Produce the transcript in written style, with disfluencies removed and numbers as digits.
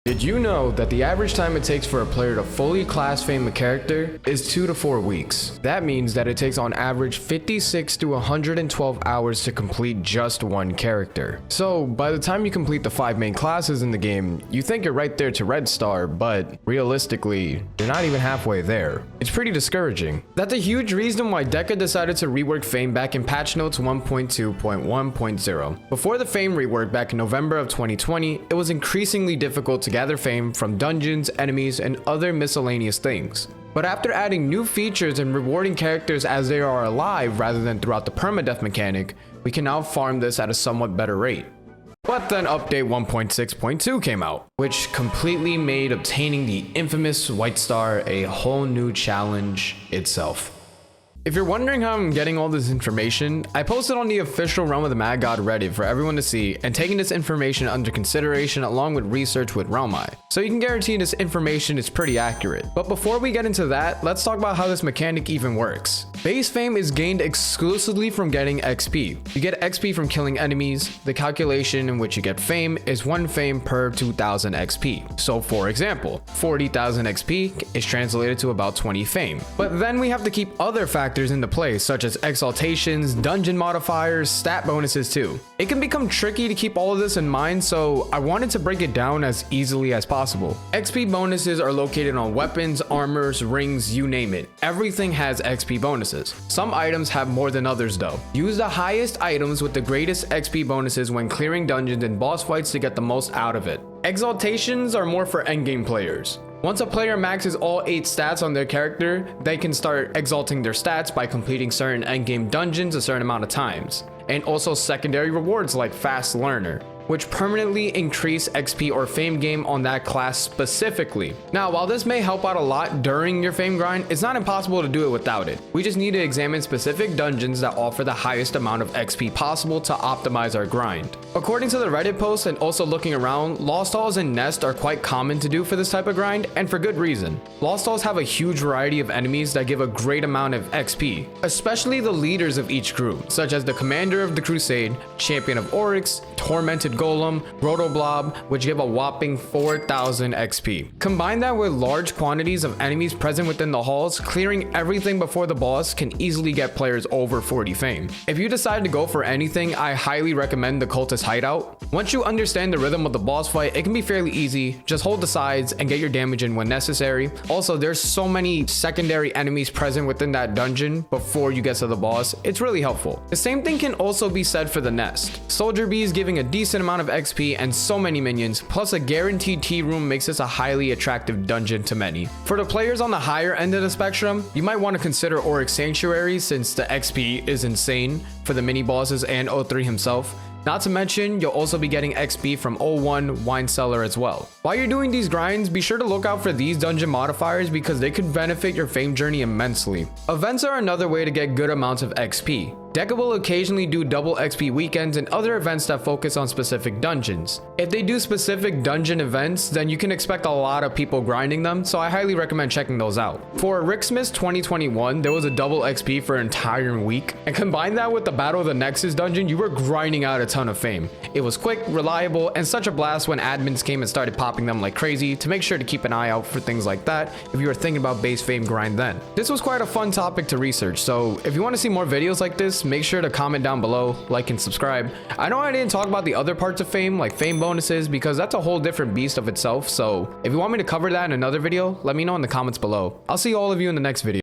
Did you know that the average time it takes for a player to fully class fame a character is 2 to 4 weeks? That means that it takes on average 56 to 112 hours to complete just one character. So by the time you complete the 5 main classes in the game, you think you're right there to red star, but realistically, you're not even halfway there. It's pretty discouraging. That's a huge reason why Deca decided to rework fame back in patch notes 1.2.1.0. Before the fame rework back in November of 2020, it was increasingly difficult to gather fame from dungeons, enemies, and other miscellaneous things. But after adding new features and rewarding characters as they are alive rather than throughout the permadeath mechanic, we can now farm this at a somewhat better rate. But then update 1.6.2 came out, which completely made obtaining the infamous White Star a whole new challenge itself. If you're wondering how I'm getting all this information, I posted on the official Realm of the Mad God Reddit for everyone to see, and taking this information under consideration along with research with RotMG. So you can guarantee this information is pretty accurate. But before we get into that, let's talk about how this mechanic even works. Base fame is gained exclusively from getting XP. You get XP from killing enemies. The calculation in which you get fame is 1 fame per 2000 XP. So for example, 40,000 XP is translated to about 20 fame. But then we have to keep other factors into play, such as exaltations, dungeon modifiers, stat bonuses too. It can become tricky to keep all of this in mind, so I wanted to break it down as easily as possible. XP bonuses are located on weapons, armors, rings, you name it. Everything has XP bonuses. Some items have more than others though. Use the highest items with the greatest XP bonuses when clearing dungeons and boss fights to get the most out of it. Exaltations are more for endgame players. Once a player maxes all 8 stats on their character, they can start exalting their stats by completing certain endgame dungeons a certain amount of times. And also secondary rewards like Fast Learner, which permanently increase XP or fame gain on that class specifically. Now, while this may help out a lot during your fame grind, it's not impossible to do it without it. We just need to examine specific dungeons that offer the highest amount of XP possible to optimize our grind. According to the Reddit post and also looking around, Lost Halls and Nest are quite common to do for this type of grind, and for good reason. Lost Halls have a huge variety of enemies that give a great amount of XP, especially the leaders of each group, such as the Commander of the Crusade, Champion of Oryx, Tormented Golem, Rotoblob, which give a whopping 4,000 XP. Combine that with large quantities of enemies present within the halls, clearing everything before the boss can easily get players over 40 fame. If you decide to go for anything, I highly recommend the Cultist Hideout. Once you understand the rhythm of the boss fight, it can be fairly easy. Just hold the sides and get your damage in when necessary. Also, there's so many secondary enemies present within that dungeon before you get to the boss. It's really helpful. The same thing can also be said for the Nest. Soldier Bees giving a decent amount of XP and so many minions, plus a guaranteed tea room makes this a highly attractive dungeon to many. For the players on the higher end of the spectrum, you might want to consider Oryx Sanctuary since the XP is insane for the mini bosses and O3 himself. Not to mention, you'll also be getting XP from O1 Wine Cellar as well. While you're doing these grinds, be sure to look out for these dungeon modifiers because they could benefit your fame journey immensely. Events are another way to get good amounts of XP. Deca will occasionally do double XP weekends and other events that focus on specific dungeons. If they do specific dungeon events, then you can expect a lot of people grinding them, so I highly recommend checking those out. For Rixmas 2021, there was a double XP for an entire week, and combine that with the Battle of the Nexus dungeon, you were grinding out a ton of fame. It was quick, reliable, and such a blast when admins came and started popping them like crazy, to make sure to keep an eye out for things like that if you were thinking about base fame grind then. This was quite a fun topic to research, so if you want to see more videos like this, make sure to comment down below, like and subscribe. I know I didn't talk about the other parts of fame like fame bonuses because that's a whole different beast of itself, so if you want me to cover that in another video, let me know in the comments below. I'll see all of you in the next video.